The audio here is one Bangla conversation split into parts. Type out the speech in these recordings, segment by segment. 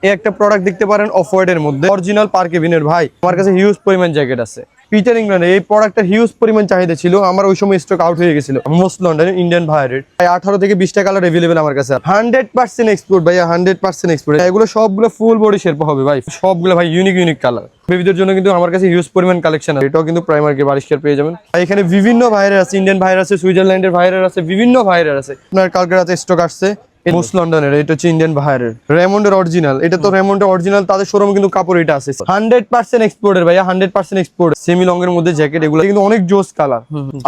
এই একটা প্রোডাক্ট দেখতে পারেন অফ হোয়াইটের মধ্যে অরিজিনাল পার্কেভিনের ভাই, আমার কাছে হিউজ পরিমাণ জ্যাকেট আছে। পিটার ইংল্যান্ড এই প্রোডাক্টের হিউজ পরিমাণ চাহিদা ছিল, আমার ওই সময় স্টক আউট হয়ে গেছিল। মোস্ট লন্ডন ইন্ডিয়ান ভাইরের 18 থেকে 20টা কালার अवेलेबल আমার কাছে। 100% এক্সপোর্ট ভাইয়া, 100% এক্সপোর্ট। এগুলো সবগুলো ফুল বডি শেরপা হবে ভাই, সবগুলো ভাই ইউনিক কালার। বেবিদের জন্য কিন্তু আমার কাছে হিউজ পরিমাণ কালেকশন আছে। এটাও কিন্তু প্রাইমার্কে 22 পেয়ে যাবেন। এখানে বিভিন্ন ভাইরের আছে, ইন্ডিয়ান ভাইর আছে, সুইজারল্যান্ডের ভাইরের আছে, বিভিন্ন ভাইরের আছে। আপনার কালকে রাতে স্টক আসছে মোস্ট লন্ডনের, এটা হচ্ছে ইন্ডিয়ান ভাইরের রেমন্ডের অরিজিনাল। এটা তো রেমন্ডের অরিজিনাল, তাদের শোরুম কিন্তু কাপড় এটা আছে 100% এক্সপোর্টের ভাইয়া, 100% এক্সপোর্ট। সেমি লং এর মধ্যে জ্যাকেট, এগুলো কিন্তু অনেক জোস কালার।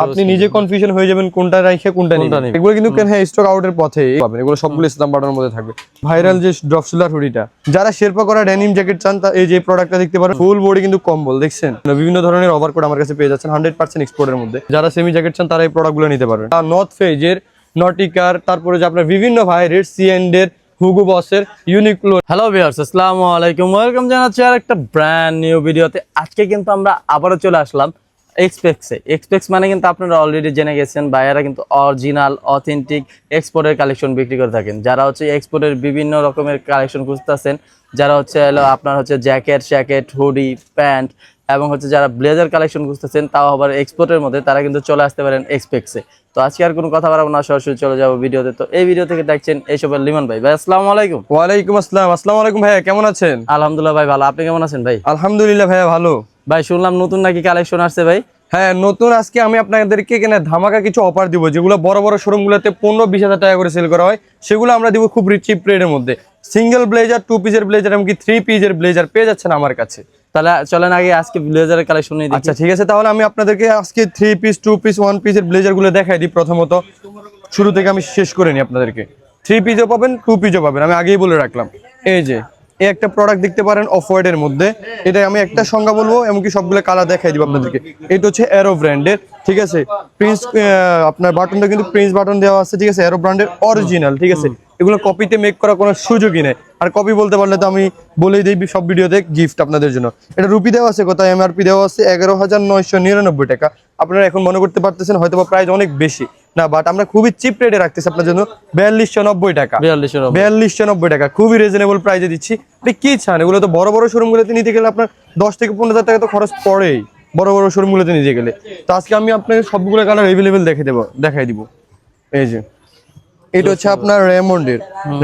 আপনি নিজে কনফিউশন হয়ে যাবেন কোনটা রাখে কোনটা নিবেন। এগুলো কিন্তু হ্যাঁ স্টক আউটের পথে পাবেন। এগুলো সবগুলো ইসলাম বাটার মধ্যে থাকবে। ভাইরাল যে ড্রপ শোল্ডার হুডিটা, যারা শেরপা করা ডেনিম জ্যাকেট চান, এই যে প্রোডাক্টটা দেখতে পারেন। ফুল বডি কিন্তু কম্বল দেখছেন, বিভিন্ন ধরনের ওভারকোট আমার কাছে পেয়ে যাচ্ছেন 100% এক্সপোর্টের মধ্যে। যারা সেমি জ্যাকেট চান তারা এই প্রোডাক্টগুলো নিতে পারবেন। আর নর্থ ফেজের, নটিকার, তারপরে যে আপনার বিভিন্ন ভাইরের, সিএন্ডের, হুগো বসের, ইউনিক্লো। হ্যালো ভিউয়ার্স, আসসালামু আলাইকুম, ওয়েলকাম জানাচ্ছি আর একটা ব্র্যান্ড নিউ ভিডিওতে। আজকে কিন্তু আমরা আবারও চলে আসলাম এক্সপেক্সে। এক্সপেক্স মানে কিন্তু আপনারা অলরেডি জেনে গেছেন, ভাইয়ারা কিন্তু অরিজিনাল অথেন্টিক এক্সপোর্টের কালেকশন বিক্রি করে থাকেন। যারা হচ্ছে এক্সপোর্টের বিভিন্ন রকমের কালেকশন খুঁজতেছেন, যারা হচ্ছে আপনার হচ্ছে জ্যাকেট, হুডি, প্যান্ট এবং হচ্ছে যারা ব্লেজার কালেকশন খুঁজতেছেন, তাও আবার এক্সপোর্টের মধ্যে, তারা কিন্তু চলে আসতে পারেন এক্সপেক্সে। তো আজকে আর কোনো কথা বাড়াবো না, সরাসরি চলে যাবো ভিডিওতে। তো এই ভিডিও থেকে দেখছেন এইসবের লিমন ভাই। ভাই আসসালামু আলাইকুম। ওয়ালাইকুম আসসালাম। আসসালামু আলাইকুম ভাইয়া, কেমন আছেন? আলহামদুলিল্লাহ ভাই ভালো, আপনি কেমন আছেন ভাই? আলহামদুলিল্লাহ ভাইয়া ভালো। ভাই শুনলাম নতুন নাকি কালেকশন আসছে ভাই? হ্যাঁ নতুন, আজকে আমি আপনাদেরকে এখানে ধামাকা কিছু অফার দিব। যেগুলো বড় বড় শোরুমগুলোতে 15-20 হাজার টাকা করে সেল করা হয়, সেগুলো আমরা দিব খুব চিপ রেটের মধ্যে। সিঙ্গেল ব্লেজার, 2 পিসের ব্লেজার, এমনকি 3 পিসের ব্লেজার পেয়ে যাচ্ছেন আমার কাছে। তাহলে চলেন আগে আজকে ব্লেজারের কালেকশন নিয়ে দেখি। আচ্ছা ঠিক আছে, তাহলে আমি আপনাদেরকে আজকে 3 পিস, 2 পিস, 1 পিসের ব্লেজার গুলো দেখাই দিই। প্রথমত শুরু থেকে আমি শেষ করে নিই আপনাদেরকে। 3 পিসও পাবেন, 2 পিসও পাবেন, আমি আগেই বলে রাখলাম। এই যে এই একটা প্রোডাক্ট দেখতে পারেন অফ হোয়াইটের মধ্যে, এটা আমি একটা সংজ্ঞা বলবো, এমনকি সবগুলো কালার দেখাই দিব আপনাদেরকে। এটা হচ্ছে অ্যারো ব্র্যান্ডের, ঠিক আছে। প্রিন্স আপনার বাটনটা কিন্তু প্রিন্স বাটন দেওয়া আছে, ঠিক আছে। অ্যারো ব্র্যান্ডের অরিজিনাল, ঠিক আছে। এগুলো কপিতে মেক করা কোনো সুযোগই নেই। আর কপি বলতে পারলে তো আমি বলেই দিই সব ভিডিওতে গিফট আপনাদের জন্য। এটা রুপি দেওয়া আছে, কোথায় এমআরপি দেওয়া আছে 11,999 টাকা। আপনারা এখন মনে করতে পারতেছেন হয়তো বা প্রাইস অনেক বেশি না, বাট আমরা খুবই চিপ রেটে রাখতেছি আপনার জন্য। 4290 টাকা, 4290 টাকা, খুবই রিজনেবল প্রাইসে দিচ্ছি। আপনি কি চান? এগুলো তো বড় বড় শোরুমগুলোতে নিতে গেলে আপনার 10 থেকে 15 হাজার টাকা তো খরচ পড়েই, বড় বড় শোরুমগুলোতে নিতে গেলে। তো আজকে আমি আপনাকে সবগুলো কালার অ্যাভেলেবেল দেখাই দিব। এই যে এটা হচ্ছে আপনার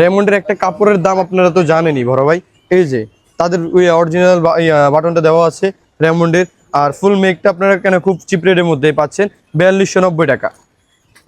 রেমন্ডের একটা কাপড়ের দাম আপনারা তো জানেনই বড় ভাই। এই যে তাদের ওই অরিজিনাল বাটনটা দেওয়া আছে রেমন্ডের, আর ফুল মেকটা আপনারা কেন খুব চিপ রেটের মধ্যে পাচ্ছেন 4290 টাকা।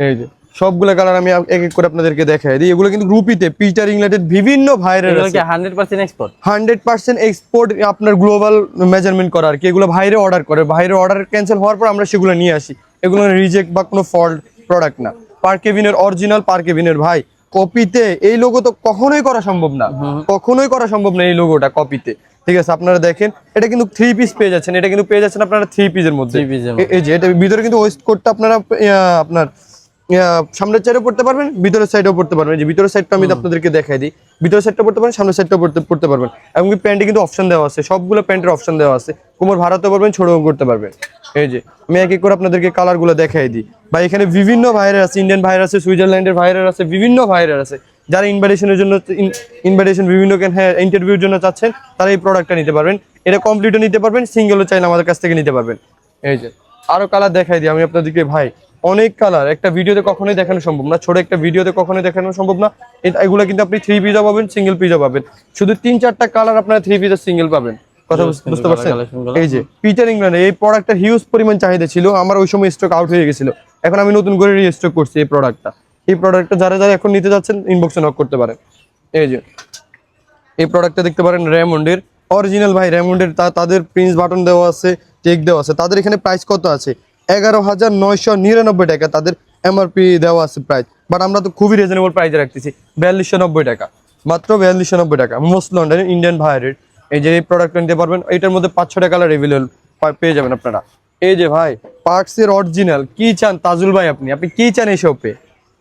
এই যে সবগুলো কালার আমি এক এক করে আপনাদেরকে দেখাই দিই। এগুলো কিন্তু রুপিতে পিটার ইংল্যান্ডের বিভিন্ন ভাইরের আছে। 100% এক্সপোর্ট, 100% এক্সপোর্ট, আপনার গ্লোবাল মেজারমেন্ট করা আর কি। এগুলো বাইরে অর্ডার করে, বাইরে অর্ডার ক্যান্সেল হওয়ার পর আমরা সেগুলো নিয়ে আসি। এগুলো রিজেক্ট বা কোনো ফল্ট প্রোডাক্ট না। পার্কেভিনের অরিজিনাল পার্কেভিনের ভাই, কপিতে এই লোগো তো কখনোই করা সম্ভব না, কখনোই করা সম্ভব না এই লোগোটা কপিতে, ঠিক আছে। আপনারা দেখেন এটা কিন্তু 3 পিস পেয়ে যাচ্ছেন, এটা কিন্তু পেয়ে যাচ্ছেন আপনারা 3 পিসের মধ্যে। এই যে এটা ভিতরে কিন্তু ওয়েস্ট কোটটা আপনারা আপনার সামনের সাইডেও পড়তে পারবেন, ভিতরের সাইডেও পড়তে পারবেন। যে ভিতরের সাইডটা আমি আপনাদেরকে দেখাই দিই, ভিতরের সাইডটা পড়তে পারেন, সামনের সাইডটাও পড়তে পারবেন। এমনকি প্যান্টে কিন্তু অপশন দেওয়া আছে, সবগুলো প্যান্টের অপশন দেওয়া আছে। কোমর ভাড়াতে পারবেন, ছোটও করতে পারবেন। এই যে আমি এক এক করে আপনাদেরকে কালারগুলো দেখাই দিই। বা এখানে বিভিন্ন ভাইরের আছে, ইন্ডিয়ান ভাইর আছে, সুইজারল্যান্ডের ভাইরের আছে, বিভিন্ন ভাইরের আছে। যারা ইনভাইটেশনের জন্য বিভিন্ন হ্যাঁ ইন্টারভিউর জন্য চাচ্ছেন, তারা এই প্রোডাক্টটা নিতে পারবেন। এটা কমপ্লিটও নিতে পারবেন, সিঙ্গেলও চাইলে আমাদের কাছ থেকে নিতে পারবেন। এই যে আরো কালার দেখাই দিই আমি আপনাদেরকে ভাই, অনেক কালার একটা ভিডিওতে কখনোই দেখানো সম্ভব না, ছোট একটা ভিডিওতে কখনোই দেখানো সম্ভব না। এগুলো কিন্তু আপনি 3 পিসও পাবেন, সিঙ্গেল পিসও পাবেন। শুধু 3-4টা কালার আপনারা 3 পিস সিঙ্গেল পাবেন। কথা বুঝতে পারছেন? এই যে পিটার ইংল্যান্ড এই প্রোডাক্টটা হিউজ পরিমাণ চাহিদা ছিল, আমার ওই সময় স্টক আউট হয়ে গেছিল। এখন আমি নতুন করে রিস্টক করছি এই প্রোডাক্টটা যারা এখন নিতে যাচ্ছেন ইনবক্সে নক করতে পারেন। এই যে এই প্রোডাক্টটা দেখতে পারেন রেমন্ডের অরিজিনাল ভাই, রেমন্ডের তাদের প্রিন্স বাটন দেওয়া আছে, টেক দেওয়া আছে। তাদের এখানে প্রাইস কত আছে? 11,999 টাকা তাদের এমআরপি দেওয়া আছে প্রাইস, বাট আমরা তো খুবই রিজনেবল প্রাইসে রাখতেছি 4290 টাকা, মাত্র 4290 টাকা। মোস্ট লন্ডন ইন্ডিয়ান ভাইরের এই যে এই প্রোডাক্টটা নিতে পারবেন। এটার মধ্যে 5-6টা কালার অ্যাভেলেবল পেয়ে যাবেন আপনারা। এই যে ভাই পার্কসের অরিজিনাল, কি চান তাজুল ভাই, আপনি কি চান এই শপে?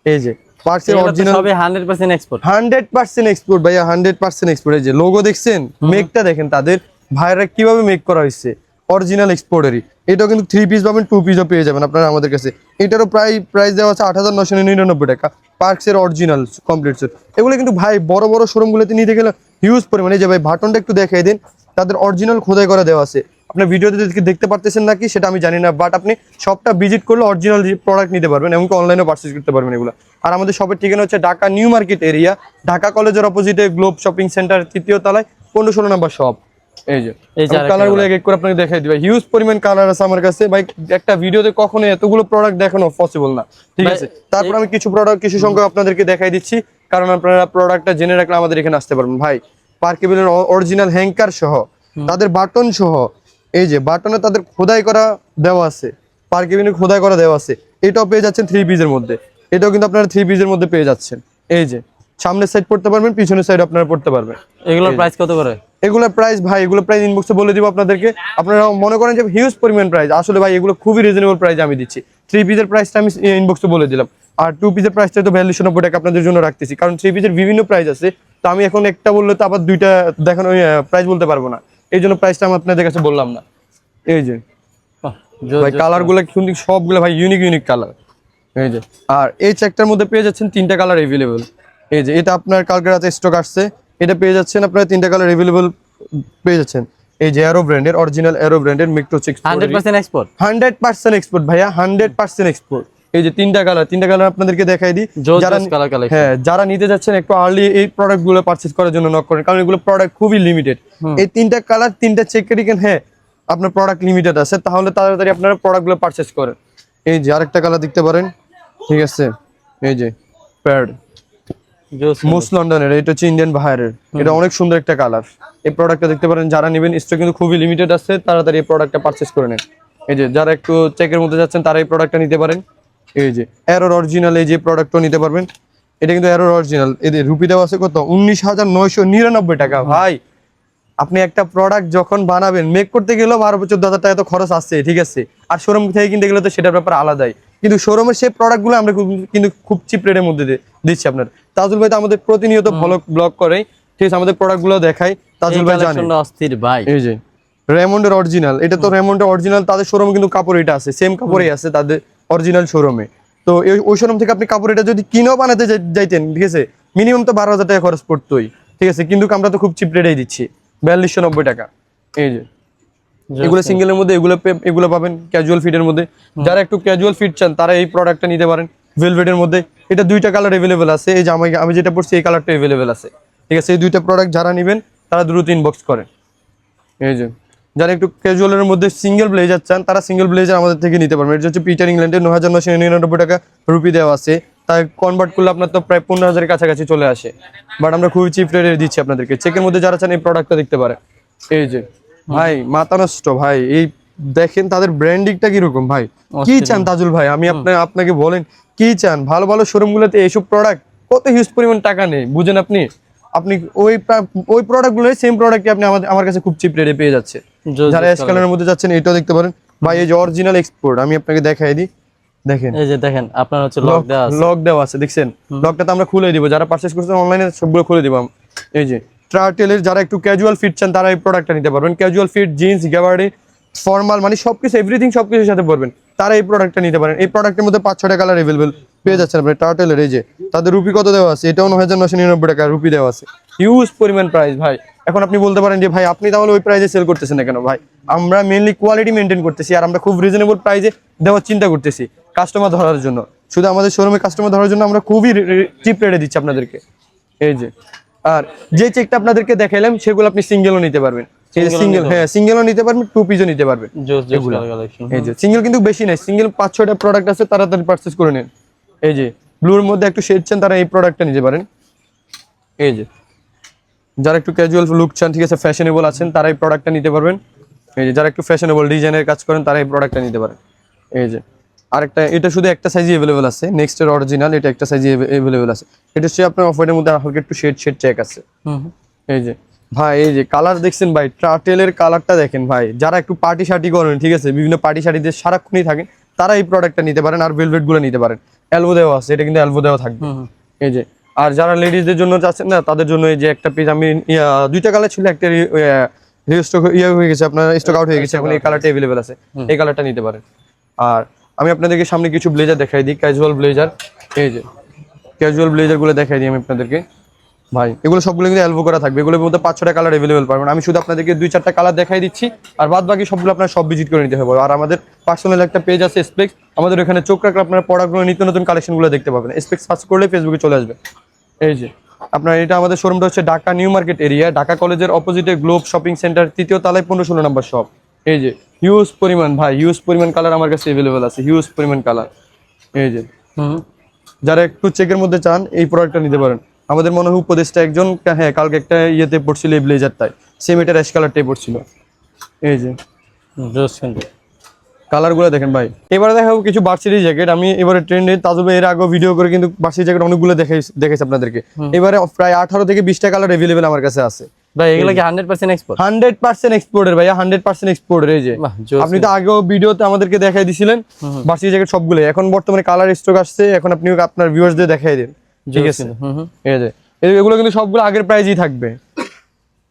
এই যে পার্কসের অরিজিনাল সবই 100% এক্সপোর্ট, 100% এক্সপোর্ট ভাইয়া, 100% এক্সপোর্ট। এই যে লোগো দেখছেন, মেকটা দেখেন তাদের ভাইরা কিভাবে মেক করা হয়েছে, অরিজিনাল এক্সপোর্টেরই। এটাও কিন্তু 3 পিস পাবেন, 2 পিসও পেয়ে যাবেন আপনারা আমাদের কাছে। এটারও প্রাইস দেওয়া আছে 8,999 টাকা। পার্কসের অরিজিনাল কমপ্লিট সেট। এগুলো কিন্তু ভাই বড় বড় শোরুমগুলোতে নিতে গেলে হিউজ পরিমাণে, যে ভাই বাটনটা একটু দেখাই দিন, তাদের অরিজিনাল খোদাই করা দেওয়া আছে। আপনার ভিডিওতে দেখতে পারতেছেন নাকি সেটা আমি জানি না, বাট আপনি শপটা ভিজিট করলে অরিজিনাল প্রোডাক্ট নিতে পারবেন, এমনকি অনলাইনেও পারচেজ করতে পারবেন এগুলো। আর আমাদের শপের ঠিকানা হচ্ছে Dhaka new market area, Dhaka কলেজের অপোজিটে গ্লোব শপিং সেন্টার 3য় তলায় 15-16 নম্বর শপ। এই যে কালার গুলো এক এক করে আপনাকে দেখাই দিবে, হিউজ পরিমাণ কালার আছে আমার কাছে ভাই। একটা ভিডিওতে কখনো এতগুলো প্রোডাক্ট দেখানো পসিবল না, ঠিক আছে। তারপর আমি কিছু সংখ্যক আপনাদেরকে দেখাই দিচ্ছি, কারণ আপনারা প্রোডাক্টটা জেনে রাখলে আমাদের এখানে আসতে পারবেন ভাই। পার্কেবিলের অরিজিনাল হ্যাঙ্কার সহ, তাদের বাটন সহ, এই যে বাটনে তাদের খোদাই করা দেওয়া আছে, পার্কেবিলের খোদাই করা দেওয়া আছে। এটাও পেয়ে যাচ্ছেন 3 পিসের মধ্যে, এটাও কিন্তু আপনারা 3 পিসের মধ্যে পেয়ে যাচ্ছেন। এই যে সামনের সাইড পড়তে পারবেন, পিছনের সাইড আপনারা পড়তে পারবেন। এগুলোর প্রাইস কত করে? এগুলোর প্রাইস ভাই, এগুলো প্রাইস ইনবক্সে বলে দিব আপনাদেরকে। আপনারা মনে করেন যে হিউজ পরিমাণ প্রাইস, আসলে ভাই এগুলো খুবই রিজনেবল প্রাইস আমি দিচ্ছি। 3 পিসের প্রাইসটা আমি ইনবক্সে বলে দিলাম, আর 2 পিসের প্রাইসটা তো 4290 টাকা আপনাদের জন্য রাখতেছি, কারণ 3 পিসের বিভিন্ন প্রাইস আছে। তো আমি এখন একটা বললে তো আবার দুইটা দেখানো প্রাইস বলতে পারবো না, এই জন্য প্রাইসটা আমি আপনাদের কাছে বললাম না। এই যে ভাই কালার গুলো কিন্তু সবগুলো ভাই ইউনিক কালার। এই যে আর এই চেকটার মধ্যে পেয়ে যাচ্ছেন 3টা কালার এভেলেবল। এই যে এটা আপনার কালকে রাতে স্টক আসছে, এটা পেয়ে যাচ্ছেন আপনারা 3টা কালার এভেলেবল পেয়ে যাচ্ছেন। এই যে অ্যারো ব্র্যান্ডের, অরিজিনাল অ্যারো ব্র্যান্ডের মেট্রো 6 100% এক্সপোর্ট, 100% এক্সপোর্ট ভাইয়া, 100% এক্সপোর্ট। এই যে 3টা কালার আপনাদেরকে দেখাই দিই। যারা নিতে যাচ্ছেন একটু আর্লি এই প্রোডাক্ট গুলো পারচেজ করার জন্য নক করেন, কারণ এগুলো প্রোডাক্ট খুবই লিমিটেড। এই 3টা কালার 3টা চেক করে দিন, হ্যাঁ আপনার প্রোডাক্ট লিমিটেড আছে, তাহলে তাড়াতাড়ি আপনারা প্রোডাক্ট গুলো পারচেজ করেন। এই যে আরেকটা কালার দেখতে পারেন, ঠিক আছে। এই যে প্যাড মোস্ট লন্ডনের, এটা হচ্ছে ইন্ডিয়ান বাহারের, এটা অনেক সুন্দর একটা কালার। এই প্রোডাক্টটা দেখতে পারেন, যারা নেবেন স্টক কিন্তু খুবই লিমিটেড আছে, তাড়াতাড়ি এই প্রোডাক্টটা পারচেজ করে নেন। এই যে যারা একটু চেকের মধ্যে যাচ্ছেন তারা এই প্রোডাক্টটা নিতে পারেন। এই যে অ্যারোর অরিজিনাল, এই যে প্রোডাক্টটা নিতে পারবেন, এটা কিন্তু অ্যারোর অরিজিনাল। এদের রুপি দেওয়া আছে কত, 19,999 টাকা। ভাই আপনি একটা প্রোডাক্ট যখন বানাবেন, মেক করতে গেলেও 12-14,000 টাকা তো খরচ আসছে, ঠিক আছে। আর শোরুম থেকে কিনতে গেলে তো সেটার ব্যাপার আলাদাই, কিন্তু শোরুমের সেই প্রোডাক্টগুলো আমরা কিন্তু খুব চিপ রেটের মধ্যে দিচ্ছি আপনার। তাজুল ভাই তো আমাদের প্রতিনিয়ত ব্লগ করে, ঠিক আছে, আমাদের প্রোডাক্টগুলো দেখাই, তাজুল ভাই জানে। অস্থির ভাই। এই যে রেমন্ডের অরিজিনাল, এটা তো রেমন্ডের অরিজিনাল, তাদের শোরুমে কিন্তু কাপড় এটা আছে, সেম কাপড়ই আছে তাদের অরিজিনাল শোরুমে। তো ওই শোরুম থেকে আপনি কাপড় এটা যদি কিনেও বানাতে যাইতেন, ঠিক আছে, মিনিমাম তো 12,000 টাকা খরচ পড়তোই, ঠিক আছে, কিন্তু আমরা তো খুব চিপ রেটেই দিচ্ছি, 4290 টাকা। এই যে এগুলো সিঙ্গেলের মধ্যে, এগুলো পাবেন ক্যাজুয়াল ফিটের মধ্যে। যারা একটু ক্যাজুয়াল ফিট চান তারা এই প্রোডাক্টটা নিতে পারেন ভেলভেটের মধ্যে। এটা 2টা কালার এভেলেবেল আছে, এই যে আমি যেটা পড়ছি এই কালারটা এভেলেবেল আছে, ঠিক আছে। এই 2টা প্রোডাক্ট যারা নেবেন তারা দ্রুত ইনবক্স করেন। এই যে যারা একটু ক্যাজুয়ালের মধ্যে সিঙ্গেল ব্লেজার চান তারা সিঙ্গেল ব্লেজার আমাদের থেকে নিতে পারবেন। এটা হচ্ছে পিটার ইংল্যান্ডের, 9,999 টাকা রুপি দেওয়া আছে, তাই কনভার্ট করলে আপনার তো প্রায় 15,000-এর কাছাকাছি চলে আসে, বাট আমরা খুবই চিপ রেটে দিচ্ছি আপনাদেরকে। চেকের মধ্যে যারা চান এই প্রোডাক্টটা দেখতে পারে। এই যে ভাই মাথা নষ্ট ভাই, এই দেখেন তাদের ব্র্যান্ডিংটা কিরকম ভাই, কি চান তাজুল ভাই, আমি আপনাকে বলেন কি চান। ভালো ভালো শোরুম গুলোতে এইসব প্রোডাক্ট কত হিউজ পরিমাণ টাকা নেই, বুঝেন আপনি ওই প্রোডাক্ট গুলো সেম প্রোডাক্ট আপনি আমার কাছে খুব চিপ রেটে পেয়ে যাচ্ছে। যারা এস কালারের মধ্যে যাচ্ছেন এটাও দেখতে পারেন ভাই, এই যে অরিজিনাল এক্সপোর্ট, আমি আপনাকে দেখাই দিই। দেখেন এই যে দেখেন আপনার হচ্ছে লক দেওয়া আছে, দেখছেন লকটা তো আমরা খুলে দিব, যারা পারচেজ করছেন অনলাইনে সবগুলো খুলে দিব। এই যে ট্রাটেলের যারা একটু ক্যাজুয়াল ফিট চান তারা এই প্রোডাক্টটা নিতে পারবেন, ক্যাজুয়াল ফিট জিন্স গ্যাবার্ডি ফর্মাল মানে সবকিছু এভরিথিং সবকিছুর সাথে পরবেন, তারা এই প্রোডাক্টটা নিতে পারেন। এই প্রোডাক্টের মধ্যে 5-6টা কালার अवेलेबल পেয়ে যাচ্ছেন আপনি টার্টেলের। এই যে তাদের রুপি কত দেওয়া আছে, এটাও 9,999 টাকা রুপি দেওয়া আছে, হিউজ পরিমাণ প্রাইস ভাই। এখন আপনি বলতে পারেন যে ভাই আপনি তাহলে ওই প্রাইসে সেল করতেছেন না কেন? ভাই আমরা মেইনলি কোয়ালিটি মেনটেন করতেছি, আর আমরা খুব রিজনেবল প্রাইসে দেওয়ার চিন্তা করতেছি কাস্টমার ধরার জন্য। শুধু আমাদের শোরুমে কাস্টমার ধরার জন্য আমরা খুবই চিপ রেটে দিচ্ছি আপনাদেরকে। এই যে আর যে চেকটা আপনাদেরকে দেখাইলাম সেগুলো আপনি সিঙ্গেলও নিতে পারবেন, সিঙ্গেল, হ্যাঁ সিঙ্গেলও নিতে পারবেন, 2 পিসও নিতে পারবেন। এই যে সিঙ্গেল কিন্তু বেশি নাই, সিঙ্গেল 5-6টা প্রোডাক্ট আছে, তাড়াতাড়ি পারচেজ করে নেন। এই যে ব্লুর মধ্যে একটু শেড চান তারা এই প্রোডাক্টটা নিতে পারেন। এই যে যারা একটু ক্যাজুয়াল লুক চান, ঠিক আছে, ফ্যাশনেবল আছেন, তারা এই প্রোডাক্টটা নিতে পারবেন। এই যে যারা একটু ফ্যাশনেবল ডিজাইনের কাজ করেন তারা এই প্রোডাক্টটা নিতে পারেন। এই যে আরেকটা, এটা শুধু একটা সাইজই अवेलेबल আছে, নেক্সট এর অরিজিনাল, এটা একটা সাইজই अवेलेबल আছে। এটা হচ্ছে আপনার অফ হোয়াইটের মধ্যে হালকা একটু শেড চেক আছে। এই যে ভাই এই যে কালার দেখছেন ভাই, ট্রাটেলের কালারটা দেখেন ভাই, যারা একটু পার্টি শার্টি করেন, ঠিক আছে, বিভিন্ন পার্টি শার্টিতে সারাক্ষণই থাকেন, তারা এই প্রোডাক্টটা নিতে পারেন। আর ভেলভেট গুলো নিতে পারেন, এলবো দেওয়া আছে, এটা কিন্তু এলবো দেওয়া থাকবে। এই যে আর যারা লেডিসদের জন্য চাচ্ছেন না তাদের জন্য এই যে একটা পিস আমি 2টা কালার ছিল, একটা রিস্টক হয়ে গেছে, আপনার স্টক আউট হয়ে গেছে, এখন এই কালারটা अवेलेबल আছে, এই কালারটা নিতে পারেন। আর আমি আপনাদেরকে সামনে কিছু ব্লেজার দেখাই দিই, ক্যাজুয়াল ব্লেজার। এই যে ক্যাজুয়াল ব্লেজার গুলো দেখাই দিই আমি আপনাদেরকে ভাই, এগুলো সবগুলো কিন্তু এলবো করা থাকবে, এগুলোর মধ্যে 5-6টা কালার अवेलेबल পাবেন। আমি শুধু আপনাদেরকে 2-4টা কালার দেখাই দিচ্ছি, আর বাদ বাকি সবগুলো আপনারা সব ভিজিট করে নিতে হবে। আর আমাদের পার্সোনাল একটা পেজ আছে স্পেক্স, আমাদের ওখানে চোখ রাখলে আপনারা প্রোডাক্টগুলো নিত্য নতুন কালেকশনগুলো দেখতে পাবেন। স্পেক্স সার্চ করলে ফেসবুকে চলে আসবে। এই যে আপনার এটা আমাদের শোরুমটা হচ্ছে Dhaka new market area, Dhaka কলেজের অপোজিটে গ্লোব শপিং সেন্টার, 3য় তলায় 15-16 নম্বর শপ। এই যে হিউজ পরিমাণ ভাই, হিউজ পরিমাণ কালার আমার কাছে अवेलेबल আছে, হিউজ পরিমাণ কালার। এই যে যারা একটু চেকের মধ্যে চান এই প্রোডাক্টটা নিতে পারেন। আমাদের মনে হয় উপদেশটা একজন, হ্যাঁ কালকে একটা ইয়েতে পড়ছিল এই ব্লেজারটাই, সেম এটা অ্যাশ কালারটাই পড়ছিল। এই যে কালারগুলো দেখেন ভাই। এবারে দেখাবো কিছু ভার্সিটি জ্যাকেট। আমি এবারে ট্রেন্ডে তাজবে এর আগে ভিডিও করে কিন্তু ভার্সিটি জ্যাকেট অনেকগুলো দেখাইছি আপনাদেরকে। এবারে প্রায় 18 থেকে 20টা কালার अवेलेबल আমার কাছে আছে ভাই। এগুলো কি 100% এক্সপোর্ট? 100% এক্সপোর্টের ভাইয়া, 100% এক্সপোর্টের। এই যে আপনি তো আগেও ভিডিওতে আমাদেরকে দেখাই দিছিলেন ভার্সিটি জ্যাকেট সবগুলো, এখন বর্তমানে কালার স্টক আসছে, এখন আপনি আপনার ভিউয়ার্সদের দেখাই দেন, ঠিক আছে? এই যে এগুলো কিন্তু সবগুলো আগের প্রাইজই থাকবে।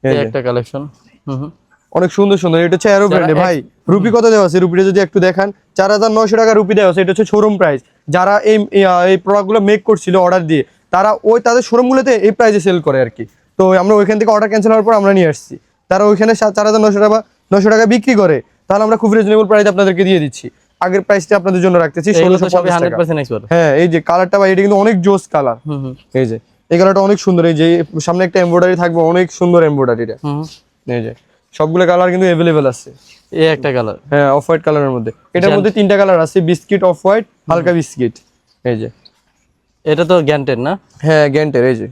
এই একটা কালেকশন অনেক সুন্দর সুন্দর। এটা হচ্ছে অ্যারো ব্র্যান্ডে ভাই। রুপি কত দেওয়া আছে? রুপিটা যদি একটু দেখান, 4900 টাকা রুপি দেওয়া আছে। এটা হচ্ছে শোরুম প্রাইস। যারা এই প্রোডাক্টগুলো মেক করছিল অর্ডার দিয়ে, তারা ওই তাদের শোরুমগুলোতে এই প্রাইসে সেল করে আর কি। তো আমরা ওইখান থেকে অর্ডার ক্যান্সেল হওয়ার পর আমরা নিয়ে আসছি, তারা ওইখানে 4900 টাকা বিক্রি করে, তাহলে আমরা খুব রিজনেবল প্রাইস আপনাদেরকে দিয়ে দিচ্ছি। আগের প্রাইসটা আপনাদের জন্য রাখতেছি 1650 টাকা। হ্যাঁ এই যে কালারটা ভাই, এটা কিন্তু অনেক জোস কালার। এই যে এই কালারটা অনেক সুন্দর। এই যে সামনে একটা এমব্রয়ডারি থাকবে, অনেক সুন্দর এমব্রয়ডারিটা। এই যে সবগুলো কালার কিন্তু अवेलेबल আছে। এই একটা কালার, হ্যাঁ অফ হোয়াইট কালারের মধ্যে। এটার মধ্যে 3টা কালার আছে, বিস্কিট, অফ হোয়াইট, হালকা বিস্কিট। এই যে এটা তো গ্যান্টের না? হ্যাঁ গ্যান্টের। এই যে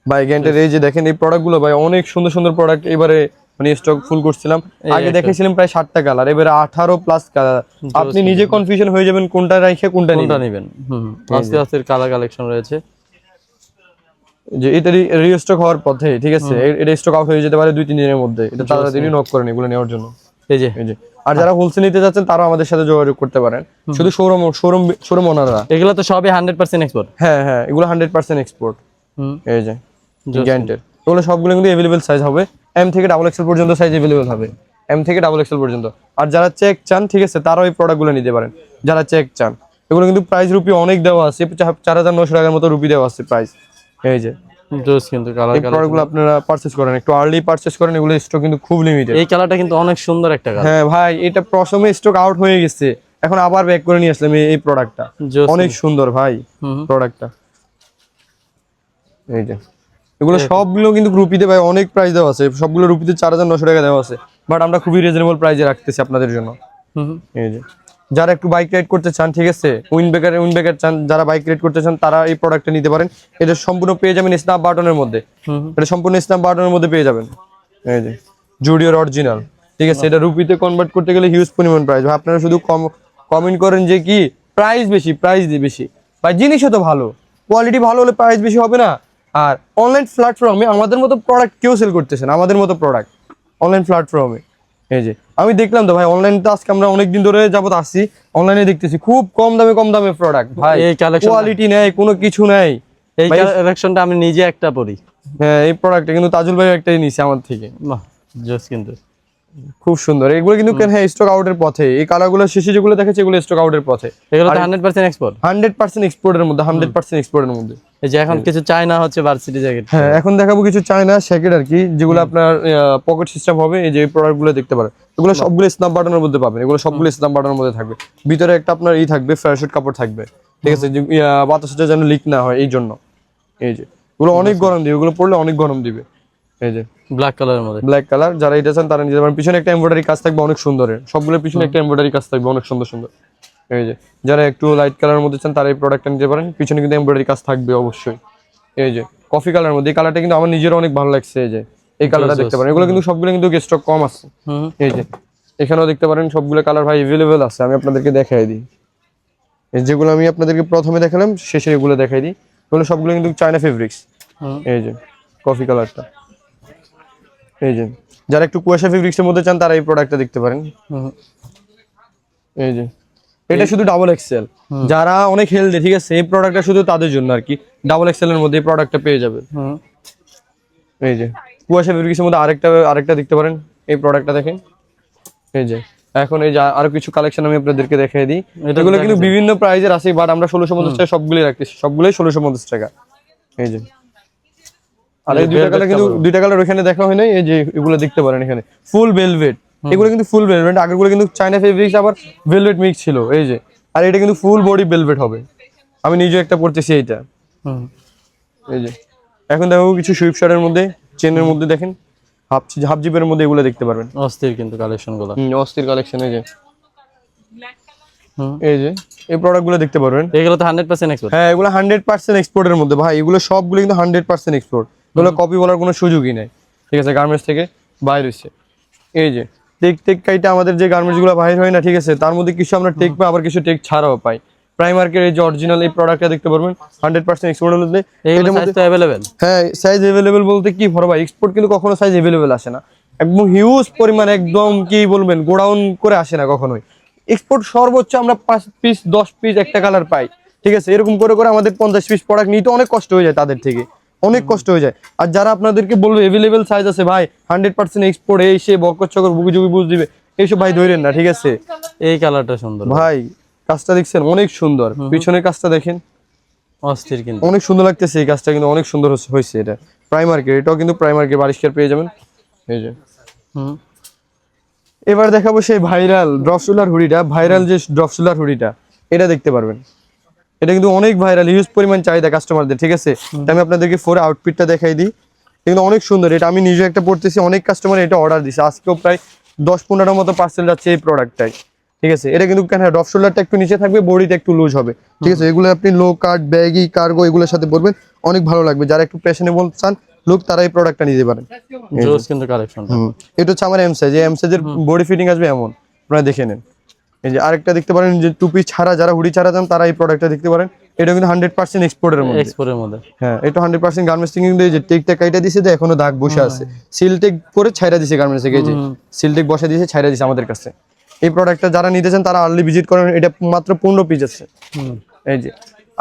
ভাই গ্যান্টের, এই যে দেখেন এই প্রোডাক্টগুলো ভাই অনেক সুন্দর সুন্দর প্রোডাক্ট। এবারে মানে স্টক ফুল করছিলাম, আগে দেখেছিলাম প্রায় 60টা কালার, এবারে 18+ কালার। আপনি নিজে কনফিউশন হয়ে যাবেন কোনটা রাখে কোনটা নেবেন। আস্তে আস্তে কালার কালেকশন রয়েছে। যে এটা রিস্টক হওয়ার পথে, ঠিক আছে? এটা স্টক আউট হয়ে যেতে পারে 2-3 দিনের মধ্যে, এটা তাড়াতাড়ি নক করেন এগুলো নেওয়ার জন্য। এই যে আর যারা হোলসেল নিতে যাচ্ছেন তারাও আমাদের সাথে যোগাযোগ করতে পারেন। শুধু শোরুম ওনাররা। এগুলো তো সবই 100% এক্সপোর্ট। হ্যাঁ হ্যাঁ এগুলো 100% এক্সপোর্ট। এই যে গ্যান্টের এগুলো সবগুলো কিন্তু अवेलेबल সাইজ হবে, এম থেকে ডাবল এক্সেল পর্যন্ত সাইজ अवेलेबल হবে, এম থেকে ডাবল এক্সেল পর্যন্ত। আর যারা চেক চান, ঠিক আছে, তারাও এই প্রোডাক্টগুলো নিতে পারেন যারা চেক চান। এগুলো কিন্তু প্রাইস রুপি অনেক দেওয়া আছে, 4900 টাকার মতো রুপি দেওয়া আছে প্রাইস। এই যে কিন্তু কালার প্রোডাক্টগুলো আপনারা পারচেজ করেন, একটু আর্লি পারচেজ করেন, এগুলো স্টক কিন্তু খুব লিমিটেড। এই কালারটা কিন্তু অনেক সুন্দর একটা কালার। হ্যাঁ ভাই এটা প্রথমে স্টক আউট হয়ে গেছে, এখন আবার ব্যাক করে নিয়ে আসলাম এই প্রোডাক্টটা। অনেক সুন্দর ভাই প্রোডাক্টটা। এই যে এগুলো সবগুলো কিন্তু রুপিতে ভাই অনেক প্রাইস দেওয়া আছে, সবগুলো রুপিতে 4900 টাকা দেওয়া আছে, বাট আমরা খুবই রিজনেবল প্রাইসে রাখতেছি আপনাদের জন্য। এই যে যারা একটু বাইক রাইড করতে চান, ঠিক আছে, উইন্ডব্রেকার চান, যারা বাইক রাইড করতে চান তারা এই প্রোডাক্টটা নিতে পারেন। এটা সম্পূর্ণ পেয়ে যাবেন স্ন্যাপ বাটনের মধ্যে, এটা সম্পূর্ণ স্ন্যাপ বাটনের মধ্যে পেয়ে যাবেন। এই যে জুডিওর অরিজিনাল, ঠিক আছে, এটা রুপিতে কনভার্ট করতে গেলে হিউজ পরিমাণ প্রাইস। আপনারা শুধু কমেন্ট করেন যে কি প্রাইস বেশি, প্রাইস বেশি, ভাই জিনিসও তো ভালো, কোয়ালিটি ভালো হলে প্রাইস বেশি হবে না? আর অনলাইন প্ল্যাটফর্মে আমাদের মতো প্রোডাক্ট কেউ সেল করতেছে না, আমাদের মতো প্রোডাক্ট অনলাইন প্ল্যাটফর্মে। এই যে আমি দেখলাম তো ভাই, অনলাইন তো আজকে আমরা অনেকদিন ধরে যাবত আসছি, অনলাইনে দেখতেছি খুব কম দামে প্রোডাক্ট ভাই, এই কালেকশন কোয়ালিটি নেই, কোনো কিছু নাই। এই কালেকশনটা আমি নিজে একটা পরি। হ্যাঁ এই প্রোডাক্টটা কিন্তু তাজুল ভাই একটাই নিছে আমার থেকে। বাহ জোস, কিন্তু খুব সুন্দর এগুলো কিন্তু। হ্যাঁ স্টক আউটের পথে, এই কালারগুলো শেষে যেগুলো দেখাচ্ছে এগুলো স্টক আউটের পথে। এগুলো তো 100% এক্সপোর্ট, 100% এক্সপোর্টের মধ্যে, 100% এক্সপোর্টের মধ্যে। এই যে এখন কিছু চায়না হচ্ছে ভার্সিটি জ্যাকেট। হ্যাঁ এখন দেখাবো কিছু চায়না জ্যাকেট আর কি, যেগুলো আপনার পকেট সিস্টেম হবে। এই যে প্রোডাক্টগুলো দেখতে পারেন, এগুলো সবগুলো স্ন্যাপ বাটনের মধ্যে পাবেন, এগুলো সবগুলো স্ন্যাপ বাটনের মধ্যে থাকবে। ভিতরে একটা আপনার থাকবে, প্যারাশুট কাপড় থাকবে, ঠিক আছে, যে বাতাসটা যেন লিক না হয় এই জন্য। এই যে এগুলো অনেক গরম দিবে, এগুলো পরলে অনেক গরম দিবে। এই যে ব্ল্যাক কালারের মধ্যে, ব্ল্যাক কালার, যারা এটা চান তারা নিতে পারেন। পিছনে একটা এমব্রয়ডারি কাজ থাকবে অনেক সুন্দর, সবগুলোর পিছনে একটা এমব্রয়ডারি কাজ থাকবে অনেক সুন্দর সুন্দর। এই যে যারা একটু লাইট কালারের মধ্যে চান তারা এই প্রোডাক্টটা নিতে পারেন, পিছনে কিন্তু এমব্রয়ডারি কাজ থাকবে অবশ্যই। এই যে কফি কালারের মধ্যে, এই কালারটা কিন্তু আমার নিজের অনেক ভালো লাগছে। এই যে এই কালারটা দেখতে পারেন, এগুলো কিন্তু সবগুলো কিন্তু স্টক কম আছে। এই যে এখানেও দেখতে পারেন সবগুলো কালার ভাই अवेलेबल আছে, আমি আপনাদেরকে দেখাই দিই। এই যেগুলো আমি আপনাদেরকে প্রথমে দেখালাম, শেষে এগুলো দেখাই দিই। এগুলো সবগুলো কিন্তু চায়না ফেব্রিক্স। এই যে কফি কালারটা। এই যে যারা একটু কুয়াশা ফেব্রিক্সের মধ্যে চান তারা এই প্রোডাক্টটা দেখতে পারেন। এই যে এটা শুধু ডাবল এক্সেল, যারা অনেক হেলদি, ঠিক আছে, এই প্রোডাক্টটা শুধু তাদের জন্য আর কি। ডাবল এক্সেল এর মধ্যে এই প্রোডাক্টটা পেয়ে যাবেন। এই যে কুয়াশা ফেব্রিক্সের মধ্যে আরেকটা দেখতে পারেন, এই প্রোডাক্টটা দেখেন, এই যে এখন এই যে আরো কিছু কালেকশন আমি আপনাদেরকে দেখিয়ে দিই। এগুলো কিন্তু বিভিন্ন প্রাইজের আছে, বাট আমরা 1650 টাকা সবগুলোই রাখতেছি, সবগুলোই 1650 টাকা। এই যে আর এই দুইটা কালার কিন্তু দুইটা কালার ওখানে দেখা হয় নাই, এই যে এগুলো দেখতে পারেন এখানে ফুল ভেলভেট, এগুলো কিন্তু ফুল ভেলভেট, আগেরগুলো কিন্তু চায়না ফেব্রিক্স আবার ভেলভেট মিক্স ছিল, এই যে আর এটা কিন্তু ফুল বডি ভেলভেট হবে। আমি নিজে একটা পরতেছি এইটা, এই যে এখন দেখো কিছু সুইপ শার্টের মধ্যে চেনের মধ্যে দেখেন হাফ জিপের মধ্যে এগুলো দেখতে পারবেন, অস্থির কিন্তু কালেকশন গুলো, অস্থির কালেকশন। এই যে এই যে এই প্রোডাক্টগুলো দেখতে পারবেন, এগুলো তো 100% এক্সপোর্ট। হ্যাঁ এগুলো 100% এক্সপোর্টের মধ্যে ভাই, এগুলো সবগুলো কিন্তু 100% এক্সপোর্ট, এগুলো কপি বলার কোনো সুযোগই নেই, ঠিক আছে, গার্মেন্টস থেকে বাইরে হচ্ছে। এই যে টেক কাইটা আমাদের যে গার্মেন্টস গুলো বাইরে হয় না, ঠিক আছে, তার মধ্যে কিছু আমরা টেক পাই, আবার কিছু টেক ছাড়াও পাই। প্রাইমার্কের এই যে অরিজিনাল এই প্রোডাক্টটা দেখতে পারবেন 100% এক্সপোর্টের মধ্যে। এগুলো সাইজ তো अवेलेबल, হ্যাঁ সাইজ अवेलेबल বলতে কি বড় ভাই, এক্সপোর্ট কিন্তু কখনো সাইজ अवेलेबल আসে না, একদম হিউজ পরিমাণ, একদম কি বলবেন গোডাউন করে আসে না কখনোই। এক্সপোর্ট সর্বোচ্চ আমরা 5 পিস 10 পিস একটা কালার পাই, ঠিক আছে, এরকম করে করে আমাদের 50 পিস প্রোডাক্ট নিতে অনেক কষ্ট হয়ে যায়, তাদের থেকে অনেক কষ্ট হয়ে যায়। আর যারা আপনাদেরকে বলবে अवेलेबल সাইজ আছে ভাই 100% এক্সপোর্ট, এই সে বকর চকর বুকি জুবি বুঝ দিবে, এইসব ভাই ধরেন না, ঠিক আছে। এই কালারটা সুন্দর ভাই কাজটা দেখছেন অনেক সুন্দর, পিছনের কাজটা দেখেন অস্থির কিন্তু, অনেক সুন্দর লাগতেছে, এই কাজটা কিন্তু অনেক সুন্দর হয়েছে। এটা প্রাইমার্কের, এটাও কিন্তু প্রাইমার্কের 22 পেয়ে যাবেন। এই যে এবার দেখাবো সেই ভাইরাল ড্রপ শোল্ডার হুডিটা, ভাইরাল যে ড্রপ শোল্ডার হুডিটা, এটা দেখতে পারবেন, এটা কিন্তু অনেক ভাইরাল, হিউজ পরিমাণ চাহিদা কাস্টমারদের, ঠিক আছে। আমি আপনাদেরকে ফোরে আউটফিটটা দেখাই দিই, কিন্তু অনেক সুন্দর, এটা আমি নিজে একটা পড়তেছি, অনেক কাস্টমার এটা অর্ডার দিছে, আজকেও প্রায় 10-15টার মতো পার্সেল যাচ্ছে এই প্রোডাক্টটাই, ঠিক আছে। এটা কিন্তু কেন ড্রপ শোল্ডারটা একটু নিচে থাকবে, বডিটা একটু লুজ হবে, ঠিক আছে। এগুলো আপনি লো কাট ব্যাগি কার্গো এগুলোর সাথে পরবেন, অনেক ভালো লাগবে। যারা একটু ফ্যাশনেবল চান লুক, তারা এই প্রোডাক্টটা নিতে পারেন। জোস কিন্তু কালেকশন, এটা হচ্ছে আমার এম সাইজ, এই এম সাইজের বডি ফিটিং আসবে এমন, আপনারা দেখে নেন। এই যে আরেকটা দেখতে পারেন, যে টুপি ছাড়া যারা হুডি ছাড়া চান তারা এই প্রোডাক্টটা দেখতে পারেন, এটা কিন্তু 100% এক্সপোর্টের মধ্যে, এক্সপোর্টের মধ্যে, হ্যাঁ এটা 100% গার্মেন্টস থেকে কিন্তু এই যে টেকটা কাইটা দিছে, যে এখনো দাগ বসে আছে, সিলটেক করে ছাইরা দিছে গার্মেন্টস থেকে, এই যে সিলটেক বসে দিয়েছে ছাইরা দিছে আমাদের কাছে। এই প্রোডাক্টটা যারা নিতে চান তারা আর্লি ভিজিট করেন, এটা মাত্র 15 পিস আছে। এই যে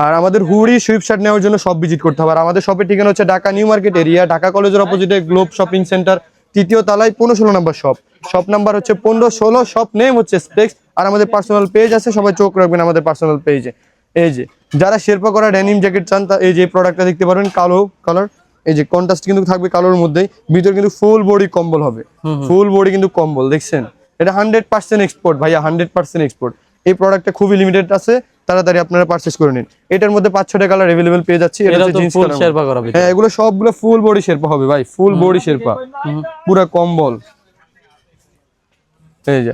আর আমাদের হুডি সুইপ শার্ট নেওয়ার জন্য সব ভিজিট করতে হবে। আর আমাদের শপের ঠিকানা হচ্ছে Dhaka new market area, Dhaka কলেজের অপোজিটে গ্লোব শপিং সেন্টার, 3য় তলায় 15-16 নম্বর শপ, শপ নাম্বার হচ্ছে 15-16, শপ নেম হচ্ছে স্পেক্স। আর আমাদের পার্সোনাল পেজ আছে, সবাই চোখ রাখবেন আমাদের পার্সোনাল পেজে। এই যে যারা শেরপা করা ডেনিম জ্যাকেট চান, এই যে প্রোডাক্টটা দেখতে পারবেন, কালো কালার, এই যে কন্ট্রাস্ট কিন্তু থাকবে কালোর মধ্যেই, ভিতর কিন্তু ফুল বডি কম্বল হবে, ফুল বডি কিন্তু কম্বল, দেখছেন এটা 100% এক্সপোর্ট ভাইয়া, 100% এক্সপোর্ট। এই প্রোডাক্টটা খুবই লিমিটেড আছে, তাড়াতাড়ি আপনারা পারচেজ করে নিন। এটার মধ্যে 5-6টা কালার अवेलेबल পেয়ে যাচ্ছে, এটা হচ্ছে জিন্স কালার, শেরপা করা, হ্যাঁ এগুলো সবগুলো ফুল বডি শেরপা হবে ভাই, ফুল বডি শেরপা, পুরো কম্বল। এই যে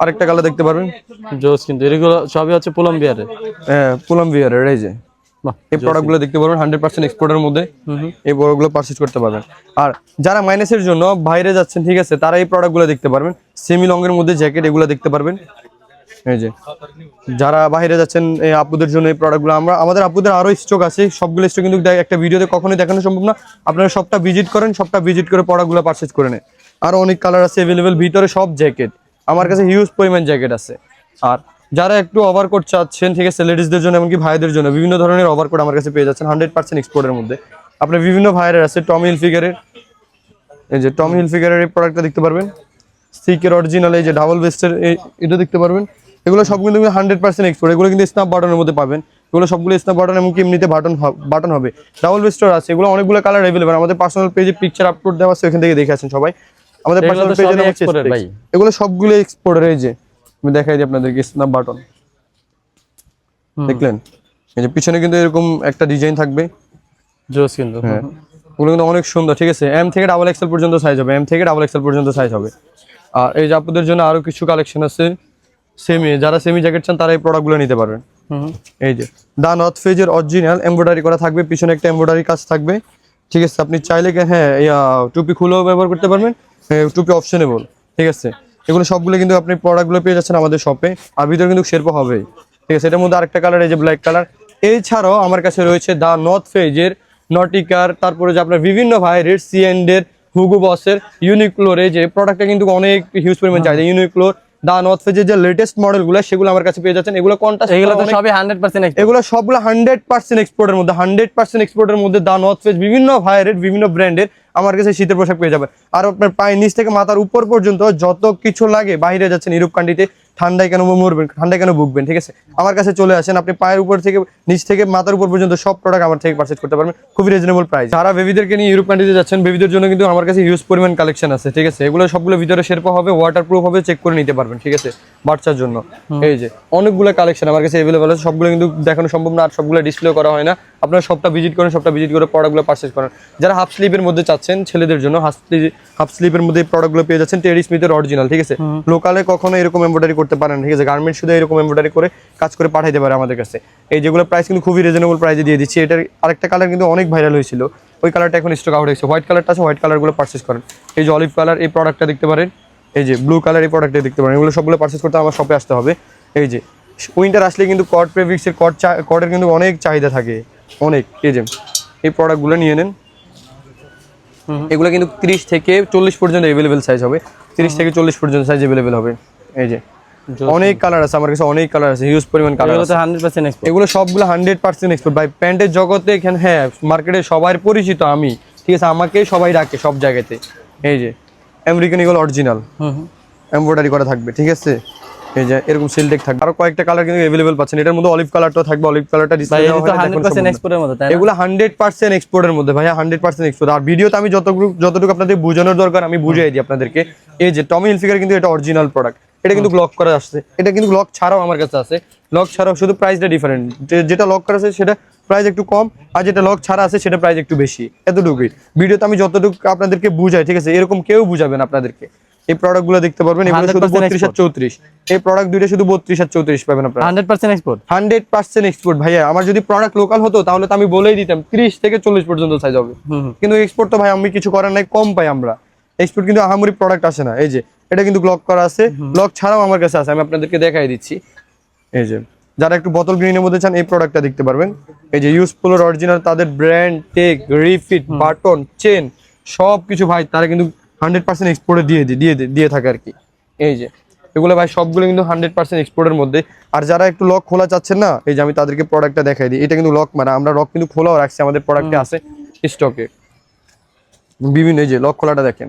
আরেকটা কালার দেখতে পারবেন, জোস কিন্তু এগুলো সবই হচ্ছে পুলাম্বিয়ারের, হ্যাঁ পুলাম্বিয়ারের। এই যে এই প্রোডাক্টগুলো দেখতে পারবেন 100% এক্সপোর্টের মধ্যে, এই বড়গুলো পারচেজ করতে পারবেন। আর যারা মাইনাসের জন্য বাইরে যাচ্ছেন, ঠিক আছে, তারা এই প্রোডাক্টগুলো দেখতে পারবেন, সেমি লং এর মধ্যে জ্যাকেট এগুলো দেখতে পারবেন। এই যে যারা বাইরে যাচ্ছেন, এই আপুদের জন্য এই প্রোডাক্টগুলো আমাদের আপুদের আরো স্টক আছে, সবগুলো স্টক কিন্তু একটা ভিডিওতে কখনোই দেখানো সম্ভব না, আপনারা সবটা ভিজিট করেন, সবটা ভিজিট করে প্রোডাক্টগুলো পারচেজ করে নেন। আরো অনেক কালার আছে अवेलेबल, ভিতরে সব জ্যাকেট, আমার কাছে হিউজ পরিমাণ জ্যাকেট আছে। আর যারা একটু ওভারকোট চাচ্ছেন, ঠিক আছে, লেডিসদের জন্য এমনকি ভাইদের জন্য বিভিন্ন ধরনের ওভারকোট আমার কাছে পেয়ে যাচ্ছেন 100% এক্সপোর্টের মধ্যে। আপনার বিভিন্ন ভাইয়ের আছে, টমি হিলফিগারের, এই যে টমি হিলফিগারের এই প্রোডাক্টটা দেখতে পারবেন, সিকের অরিজিনাল, এই যে ডাবল ভেস্টের এটা দেখতে পারবেন। এগুলো সব কিন্তু 100% এক্সপোর্ট, এগুলো কিন্তু স্ন্যাপ বাটনের মধ্যে পাবেন, এগুলো সবগুলো স্ন্যাপ বাটন, এমনকি এমনিতে বাটন হবে, ডাবল ভেস্টার আছে, এগুলো অনেকগুলো কালার अवेलेबल। আমাদের পার্সোনাল পেজে পিকচার আপলোড দেওয়া আছে, ওখান থেকে দেখে আছেন সবাই, আমাদের পার্সোনাল পেজে নাম হচ্ছে ভাই, এগুলো সবগুলো এক্সপোর্টের। এই যে আমি দেখাই দিই আপনাদেরকে স্ন্যাপ বাটন, দেখলেন, এই যে পিছনে কিন্তু এরকম একটা ডিজাইন থাকবে, জোস কিন্তু, হ্যাঁ ওগুলো কিন্তু অনেক সুন্দর, ঠিক আছে। এম থেকে ডাবল এক্সেল পর্যন্ত সাইজ হবে, এম থেকে ডাবল এক্সেল পর্যন্ত সাইজ হবে। আর এই যে আপনাদের জন্য আরো কিছু কালেকশন আছে সেমি, যারা সেমি জ্যাকেট চান তারা এই প্রোডাক্টগুলো নিতে পারবেন। এই যে দা নর্থ ফেজের অরিজিনাল এমব্রয়ডারি করা থাকবে, পিছনে একটা এমব্রয়ডারি কাজ থাকবে, ঠিক আছে। আপনি চাইলে হ্যাঁ টুপি খুলেও ব্যবহার করতে পারবেন, টুপি অপশনেবল, ঠিক আছে। এগুলো সবগুলো কিন্তু আপনি প্রোডাক্টগুলো পেয়ে যাচ্ছেন আমাদের শপে, আর ভিতরে কিন্তু শেরপা হবে, ঠিক আছে। এটার মধ্যে আরেকটা কালার, এই যে ব্ল্যাক কালার। এছাড়াও আমার কাছে রয়েছে দা নর্থ ফেজের নটিকার, তারপরে যে আপনার বিভিন্ন ভাইয়ের সিএন্ডের, হুগো বসের, ইউনিক্লোর, এই যে প্রোডাক্টটা কিন্তু অনেক হিউজ পরিমাণ চাহিদা, ইউনিক্লোর দা নর্থ ফেজের যে লেটেস্ট মডেলগুলো সেগুলো আমার কাছে পেয়ে যাচ্ছেন। এগুলো কন্ট্রাস্ট, এগুলো তো সবই 100% এগুলো সবগুলো 100% এক্সপোর্টের মধ্যে, 100% এক্সপোর্টের মধ্যে দা নর্থ ফেজ বিভিন্ন ভাইয়ের বিভিন্ন ব্র্যান্ডের আমার কাছে শীতের পোশাক পেয়ে যাবেন। আর আপনার পায়ের নিচ থেকে মাথার উপর পর্যন্ত যত কিছু লাগে, বাইরে যাচ্ছেন ইউরোপ কান্ট্রিতে, ঠান্ডায় কেন মরবেন, ঠান্ডায় কেন ভুগবেন, ঠিক আছে, আমার কাছে চলে আসেন। আপনি পায়ের উপর থেকে নিচ থেকে মাথার উপর পর্যন্ত সব প্রোডাক্ট আমার থেকে পারচেজ করতে পারবেন খুবই রিজনেবল প্রাইস। যারা বেবিদেরকে নিয়ে ইউরোপ কান্ট্রিতে যাচ্ছেন, বেবিদের জন্য কিন্তু আমার কাছে হিউজ পরিমাণ কালেকশন আছে, ঠিক আছে। এগুলো সবগুলো ভিতরে শেরপা হবে, ওয়াটারপ্রুফ হবে, চেক করে নিতে পারবেন, ঠিক আছে, বাচ্চার জন্য। এই যে অনেকগুলো কালেকশন আমার কাছে অ্যাভেলেবল আছে, সবগুলো কিন্তু দেখানো সম্ভব না আর সবগুলো ডিসপ্লে করা হয় না। আপনারা সবটা ভিজিট করেন, সবটা ভিজিট করে প্রোডাক্টগুলো পারচেজ করেন। যারা হাফ স্লিভের মধ্যে চাচ্ছেন ছেলেদের জন্য, হাফ স্লিভের মধ্যে প্রোডাক্টগুলো পেয়ে যাচ্ছেন টেরি স্মিথের অরিজিনাল, ঠিক আছে। লোকালে কখনো এরকম এমব্রয়ডারি করতে পারেন, ঠিক আছে, গার্মেন্টস শুধু এরকম এমব্রয়ডারি করে কাজ করে পাঠাইতে পারে আমাদের কাছে। এই যেগুলো প্রাইস কিন্তু খুবই রিজনেবল প্রাইসে দিয়ে দিচ্ছি। এটার আরেকটা কালার কিন্তু অনেক ভাইরাল হয়েছিল, ওই কালারটা এখন স্টক আউট হয়েছে। হোয়াইট কালারটা আছে, হোয়াইট কালারগুলো পারচেজ করেন। এই যে অলিভ কালার এই প্রোডাক্টটা দেখতে পারেন, এই যে ব্লু কালার এই প্রোডাক্টটা দেখতে পারেন। এগুলো সবগুলো পারচেজ করতে আমার শপে আসতে হবে। এই যে উইন্টার আসলে কিন্তু কট প্রেভিক্সের কটের কিন্তু অনেক চাহিদা থাকে, অনেক। এই যে এই প্রোডাক্টগুলো নিয়ে নেন। এগুলো কিন্তু 30 থেকে 40 পর্যন্ত অ্যাভেলেবেল সাইজ হবে, 30 থেকে 40 পর্যন্ত সাইজ অ্যাভেলেবেল হবে। এই যে অনেক কালার আছে আমার কাছে, অনেক কালার আছে, হিউজ পরিমাণ কালার আছে। 100% এক্সপোর্ট, এগুলো সবগুলো 100% এক্সপোর্ট ভাই। প্যান্টের জগতে এখানে হ্যাঁ মার্কেটে সবার পরিচিত আমি, ঠিক আছে, আমাকে সবাই ডাকে সব জায়গাতে। এই যে আমেরিকান এগুলো অরিজিনাল এমব্রয়ডারি করা থাকবে, ঠিক আছে। এই যে এরকম সিলটেক থাকবে, আরো কয়েকটা কালার কিন্তু अवेलेबल পাচ্ছেন। এটার মধ্যে অলিভ কালারটাও থাকবে, অলিভ কালারটা ডিসপ্লে ভাই এটা তো 100% এক্সপোর্টের মধ্যে, তাই না? এগুলো 100% এক্সপোর্টের মধ্যে ভাইয়া, 100% এক্সপোর্ট। আর ভিডিওতে আমি যতটুকু আপনাদের বোঝানোর দরকার আমি বুঝিয়ে দিই আপনাদেরকে। এই যে টমি হিলফিগার কিন্তু এটা অরিজিনাল প্রোডাক্ট, এটা কিন্তু লক করা আসছে, এটা কিন্তু লক ছাড়াও আমার কাছে আছে। লক ছাড়াও শুধু প্রাইসটা ডিফারেন্ট, যেটা লক করা আছে সেটা প্রাইস একটু কম, আর যেটা লক ছাড়া আছে সেটা প্রাইস একটু বেশি, এতটুকুই। ভিডিওতে আমি যতটুকু আপনাদেরকে বুঝাই, ঠিক আছে, এরকম কেউ বুঝাবেন আপনাদেরকে। এই প্রোডাক্টগুলো দেখতে পারবেন, এগুলো শুধু 32 আর 34, এই প্রোডাক্ট দুইটা শুধু 32 আর 34 পাবেন আপনারা। 100% এক্সপোর্ট, 100% এক্সপোর্ট ভাইয়া। আমার যদি প্রোডাক্ট লোকাল হতো তাহলে তো আমি বলেই দিতাম 30 থেকে 40 পর্যন্ত সাইজ হবে, কিন্তু এক্সপোর্ট তো ভাই আমি কিছু করার নাই, কম পাই আমরা এক্সপোর্ট, কিন্তু আহামরি প্রোডাক্ট আসে না। এই যে এটা কিন্তু লক করা আছে, লক ছাড়াও আমার কাছে আছে, আমি আপনাদেরকে দেখাই দিচ্ছি। এই যে যারা একটু বোতল গ্রিনের মধ্যে চান এই প্রোডাক্টটা দেখতে পারবেন। এই যে ইউজফুলের অরিজিনাল, তাদের brand tag rivet button chain সব কিছু ভাই তারা কিন্তু 100% এক্সপোর্টে দিয়ে থাকে আর কি। এই যে এগুলো ভাই সবগুলো কিন্তু 100% এক্সপোর্টের মধ্যে। আর যারা একটু লক খোলা চাচ্ছেন না, এই যে আমি তাদেরকে প্রোডাক্টটা দেখাই দিই। এটা কিন্তু লক মারা, আমরা লক কিন্তু খোলাও রাখছি, আমাদের প্রোডাক্টে আছে স্টকে বিভিন্ন। এই যে লক খোলাটা দেখেন,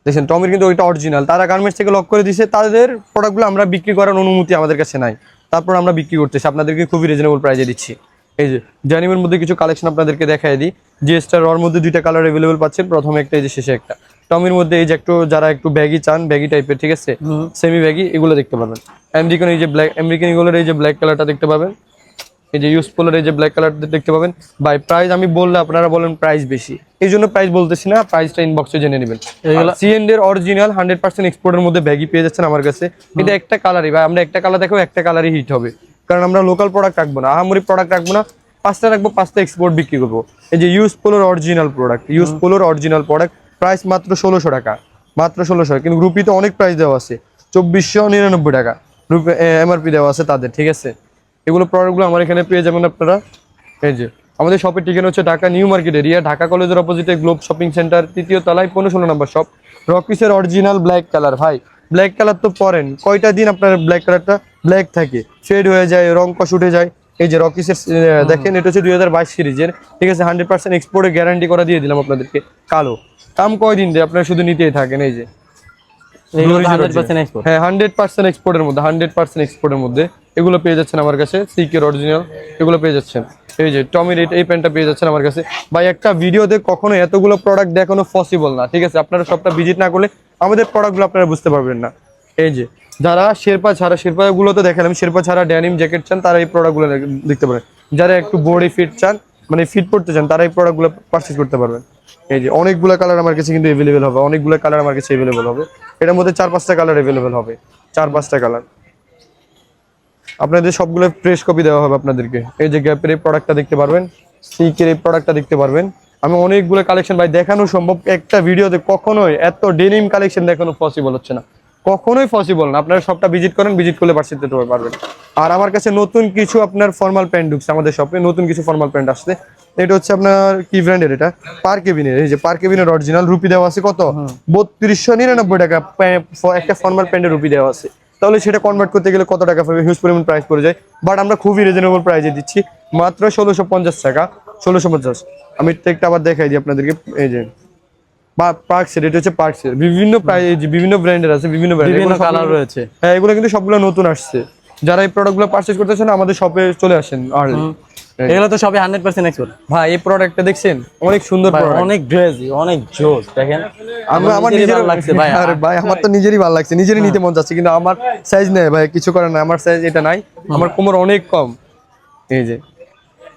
দেখেন টমির কিন্তু ওইটা অরিজিনাল, তারা গার্মেন্টস থেকে লক করে দিয়েছে, তাদের প্রোডাক্টগুলো আমরা বিক্রি করার অনুমতি আমাদের কাছে নাই, তারপর আমরা বিক্রি করতেছি, আপনাদেরকে খুবই রিজনেবল প্রাইসে দিচ্ছি। এই যে ড্যানিমের মধ্যে কিছু কালেকশন আপনাদেরকে দেখাই দিই। জিএসটার রর মধ্যে দুইটা কালার অ্যাভেলেবল পাচ্ছেন, প্রথমে একটা, এই যে শেষে একটা। টমির মধ্যে এই যে একটু যারা একটু ব্যাগি চান, ব্যাগি টাইপের, ঠিক আছে, সেমি ব্যাগি, এগুলো দেখতে পাবেন। আমেরিকান এই যে ব্ল্যাক, আমেরিকান এগুলোর এই যে ব্ল্যাক কালারটা দেখতে পাবেন। এই যে ইউজফুলের এই যে ব্ল্যাক কালার দেখতে পাবেন। বাই প্রাইস আমি বললে আপনারা বলেন প্রাইস বেশি, এই জন্য প্রাইস বলতেছি না, প্রাইসটা ইনবক্সে জেনে নেবেন। সিএনডি এর অরিজিনাল 100% এক্সপোর্টের মধ্যে ব্যাগি পেয়ে যাচ্ছেন আমার কাছে। এটা একটা কালারই ভাই, আমরা একটা কালার দেখো, একটা কালারই হিট হবে, কারণ আমরা লোকাল প্রোডাক্ট রাখবো না, আহামরি প্রোডাক্ট রাখবো না, 5টা রাখবো, 5টা এক্সপোর্ট বিক্রি করবো। এই যে ইউজফুলের অরিজিনাল প্রোডাক্ট, ইউজফুলের অরিজিনাল প্রোডাক্ট, প্রাইস মাত্র 1600 টাকা, মাত্র 1600। কিন্তু গ্রুপিতে অনেক প্রাইস দেওয়া আছে, 2499 টাকা গ্রুপে এমআরপি দেওয়া আছে তাদের, ঠিক আছে। এগুলো প্রোডাক্টগুলো আমার এখানে পেয়ে যাবেন আপনারা। এই যে আমাদের শপের ঠিকানা হচ্ছে Dhaka new market area, Dhaka কলেজের অপোজিটে গ্লোব শপিং সেন্টার, 3য় তলায় 15-16 নম্বর শপ। রকিসের অরিজিনাল ব্ল্যাক কালার ভাই, ব্ল্যাক কালার তো পরেন কয়টা দিন আপনার ব্ল্যাক কালারটা ব্ল্যাক থাকে, ফেড হয়ে যায়, রং কষ উঠে যায়। এই যে রকিসের দেখেন, এটা হচ্ছে 2022 সিরিজের, ঠিক আছে, 100% এক্সপোর্টে গ্যারান্টি করা দিয়ে দিলাম আপনাদেরকে। কালো কাম কয়দিন দিয়ে আপনারা শুধু নিতেই থাকেন। এই যে হ্যাঁ 100% এক্সপোর্টের মধ্যে, 100% এক্সপোর্টের মধ্যে এগুলো পেয়ে যাচ্ছেন আমার কাছে। সিকের অরিজিনাল এগুলো পেয়ে যাচ্ছেন। এই যে টমির এই প্যান্টটা পেয়ে যাচ্ছেন আমার কাছে। ভাই একটা ভিডিওতে কখনো এতগুলো প্রোডাক্ট দেখানো পসিবল না, ঠিক আছে, আপনারা সবটা ভিজিট না করলে আমাদের প্রোডাক্টগুলো আপনারা বুঝতে পারবেন না। এই যে যারা শেরপা ছাড়া, শেরপাগুলো তো দেখালাম, শেরপা ছাড়া ড্যানিম জ্যাকেট চান তারা এই প্রোডাক্টগুলো দেখতে পারেন। যারা একটু বডি ফিট চান, মানে ফিট পড়তে চান, তারা এই প্রোডাক্টগুলো পারচেজ করতে পারবেন। এই যে অনেকগুলো কালার আমার কাছে কিন্তু অ্যাভেলেবেল হবে, অনেকগুলো কালার আমার কাছে অ্যাভেলেবেল হবে। এটার মধ্যে 4-5টা কালার অ্যাভেলেবেল হবে, 4-5টা কালার। আপনাদের সবগুলো ফ্রেশ কপি দেওয়া হবে আপনাদেরকে। এই যে গ্যাপের এই প্রোডাক্টটা দেখতে পারবেন, সিকের এই প্রোডাক্টটা দেখতে পারবেন। আমি অনেকগুলো কালেকশন ভাই দেখানো সম্ভব একটা ভিডিওতে, কখনোই এত ডেনিম কালেকশন দেখানো পসিবল হচ্ছে না, কখনোই পসিবল না। আপনারা সবটা ভিজিট করেন, ভিজিট করলে পারচেজ করতে পারবেন। আর আমার কাছে নতুন কিছু আপনার ফর্মাল প্যান্ট ঢুকছে আমাদের শপে, নতুন কিছু ফর্মাল প্যান্ট আসছে। এটা হচ্ছে আপনার কি ব্র্যান্ডের, এটা পার কেবিনের। এই যে পার কেবিনের অরিজিনাল, রুপি দেওয়া আছে কত, 3299 টাকা একটা ফর্মাল প্যান্টের রুপি দেওয়া আছে। তাহলে সেটা কনভার্ট করতে গেলে কত টাকা পড়বে, হিউজ পরিমাণ প্রাইস পড়ে যায়। বাট আমরা খুবই রিজনেবল প্রাইসে দিচ্ছি, মাত্র 1650 টাকা, 1650। আমি একটা আবার দেখাই দিই আপনাদেরকে, এই যে পার্কসের, এটা হচ্ছে পার্কসের বিভিন্ন প্রাইস, বিভিন্ন ব্র্যান্ডের আছে, বিভিন্ন বিভিন্ন কালার রয়েছে। হ্যাঁ, এগুলো কিন্তু সবগুলো নতুন আসছে। যারা এই প্রোডাক্টগুলো পারচেজ করতেছেন আমাদের শপে চলে আসেন আর্লি। এগুলো তো সবই 100% এক্সপোর্ট ভাই এই প্রোডাক্টটা দেখছেন, অনেক সুন্দর প্রোডাক্ট, অনেক গ্লেজি, অনেক জোস। দেখেন আমার নিজেরই নিজের ভালো লাগছে ভাই। আরে ভাই আমার তো নিজেরই ভালো লাগছে, নিজেরই নিতে মন যাচ্ছে, কিন্তু আমার সাইজ নেই ভাই, কিছু করার না, আমার সাইজ এটা নাই, আমার কোমর অনেক কম। এই যে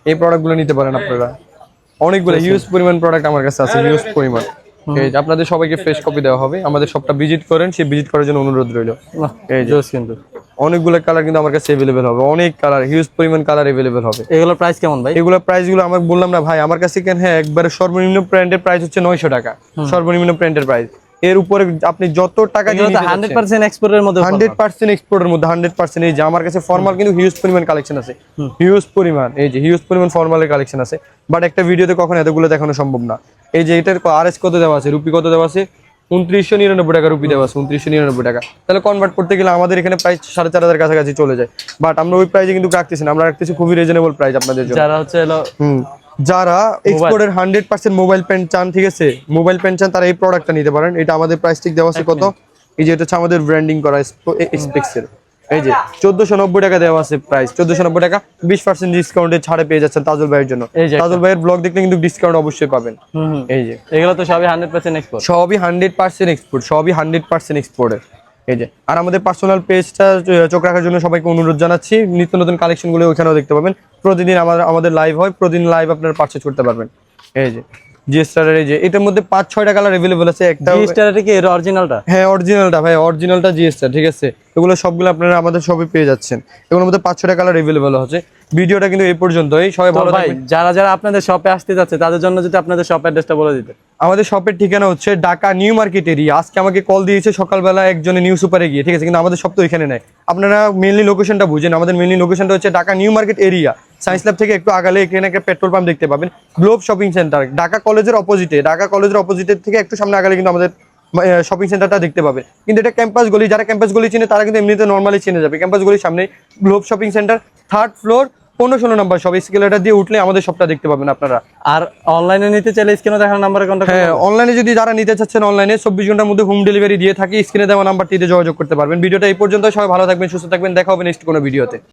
এই প্রোডাক্টগুলো নিতে পারেন আপনারা, অনেকগুলো হিউজ পরিমাণ প্রোডাক্ট আমার কাছে আছে, হিউজ পরিমাণ। এই যে আপনাদের সবাইকে ফ্রেশ কপি দেওয়া হবে, আমাদের শপটা ভিজিট করেন, সেই ভিজিট করার জন্য অনুরোধ রইল। এই যে জোস কিন্তু অনেকগুলো কালার কিন্তু আমার কাছে अवेलेबल হবে, অনেক কালার, হিউজ পরিমাণ কালার अवेलेबल হবে। এগুলোর প্রাইস কেমন ভাই? এগুলো প্রাইসগুলো আমার বললাম না ভাই, আমার কাছে কেন, হ্যাঁ একবারে সর্বনিম্ন ব্র্যান্ডের প্রাইস হচ্ছে 900 টাকা, সর্বনিম্ন ব্র্যান্ডের প্রাইস। এর উপরে আপনি যত টাকা দিয়ে এগুলো তো 100% এক্সপোর্টের মধ্যে 100% এক্সপোর্টের মধ্যে 100%। এই যে আমার কাছে ফর্মাল কিন্তু হিউজ পরিমাণ কালেকশন আছে, হিউজ পরিমাণ, এই যে হিউজ পরিমাণ ফর্মালের কালেকশন আছে, বাট একটা ভিডিওতে কখনো এতগুলো দেখানো সম্ভব না। এই যে এটার আরএস কত দেওয়া আছে, রুপি কত দেওয়া আছে, 2999 টাকা রুপি দেওয়া আছে, 2999 টাকা। তাহলে কনভার্ট করতে গেলে আমাদের এখানে প্রাইস 4500 কাছাকাছি চলে যায়, বাট আমরা ওই প্রাইসে কিন্তু রাখতেছি না, আমরা রাখতেছি খুবই রিজনেবল প্রাইস আপনাদের জন্য। যারা হচ্ছে হলো যারা এক্সপোর্টের 100% মোবাইল পেন চান, ঠিক আছে, মোবাইল পেন চান, তারা এই প্রোডাক্টটা নিতে পারেন। এটা আমাদের প্রাইস ঠিক দেওয়া আছে কত, এই যে এটা হচ্ছে আমাদের ব্র্যান্ডিং করা এক্সপেক্সের, এই যে 1490 টাকা দেওয়া আছে প্রাইস, 1490 টাকা 20% ডিসকাউন্টে ছাড়ে পেয়ে যাচ্ছেন তাজুল ভাইয়ের জন্য। এই যে তাজুল ভাইয়ের ব্লগ দেখলে কিন্তু ডিসকাউন্ট অবশ্যই পাবেন। এই যে এগুলো তো সবই 100% এক্সপোর্ট, সবই 100% এক্সপোর্ট, সবই 100% এক্সপোর্টের। এই যে আর আমাদের পার্সোনাল পেজটা চোখ রাখার জন্য সবাইকে অনুরোধ জানাচ্ছি, নিত্য নতুন কালেকশনগুলো ওখানেও দেখতে পাবেন। প্রতিদিন আমাদের লাইভ হয়, প্রতিদিন লাইভ আপনারা পারচেজ করতে পারবেন। এই যে জিএসটারের, এই যে এটার মধ্যে 5-6টা কালার अवेलेबल আছে। একটা জিএসটারটা কি এর অরিজিনালটা? হ্যাঁ অরিজিনালটা ভাই, অরিজিনালটা জিএসটার, ঠিক আছে। এগুলো সবগুলো আপনারা আমাদের শপে পেয়ে যাচ্ছেন, এগুলোর মধ্যে 5-6টা কালার अवेलेबल আছে। ভিডিওটা কিন্তু এই পর্যন্তই, সবাই ভালো ভাই থাকবেন। যারা যারা আপনাদের শপে আসতে যাচ্ছে তাদের জন্য যদি আপনাদের শপ অ্যাড্রেসটা বলে দিতে। আমাদের শপের ঠিকানা হচ্ছে ঢাকা নিউ মার্কেট এরিয়া। আজকে আমাকে কল দিয়েছে সকালবেলা একজনে নিউ সুপারে গিয়ে, ঠিক আছে, কিন্তু আমাদের শপ তো এখানে নাই। আপনারা মেইনলি লোকেশনটা বুঝেন, আমাদের মেইনলি লোকেশনটা হচ্ছে Dhaka new market area, science lab থেকে একটু আগালে এখানে একটা পেট্রোল পাম্প দেখতে পাবেন, গ্লোব শপিং সেন্টার, ঢাকা কলেজের অপোজিটে, ঢাকা কলেজের অপোজিটের থেকে একটু সামনে আগালে কিন্তু আমাদের শপিং সেন্টারটা দেখতে পাবে। কিন্তু এটা ক্যাম্পাস গলি, যারা ক্যাম্পাস গলি চিনে তারা কিন্তু এমনিতে নর্মালি চিনে যাবে। ক্যাম্পাস গলির সামনে globe shopping centre, 3rd floor, 15-16 নম্বর সব, স্কেলেটার দিয়ে উঠলে আমাদের শপটা দেখতে পাবেন আপনারা। আর অনলাইনে নিতে চাইলে স্ক্রিনে দেখানো নম্বরে কন্টাক্ট হ্যাঁ, অনলাইনে যদি যারা নিতে চাচ্ছেন, অনলাইনে 24 ঘন্টার মধ্যে হোম ডেলিভারি দিয়ে থাকি, স্ক্রিনে দেওয়া নাম্বারটিতে যোগাযোগ করতে পারবেন। ভিডিওটা এই পর্যন্ত, সবাই ভালো থাকবেন, সুস্থ থাকবেন, দেখা হবে নেক্সট কোনো ভিডিওতে।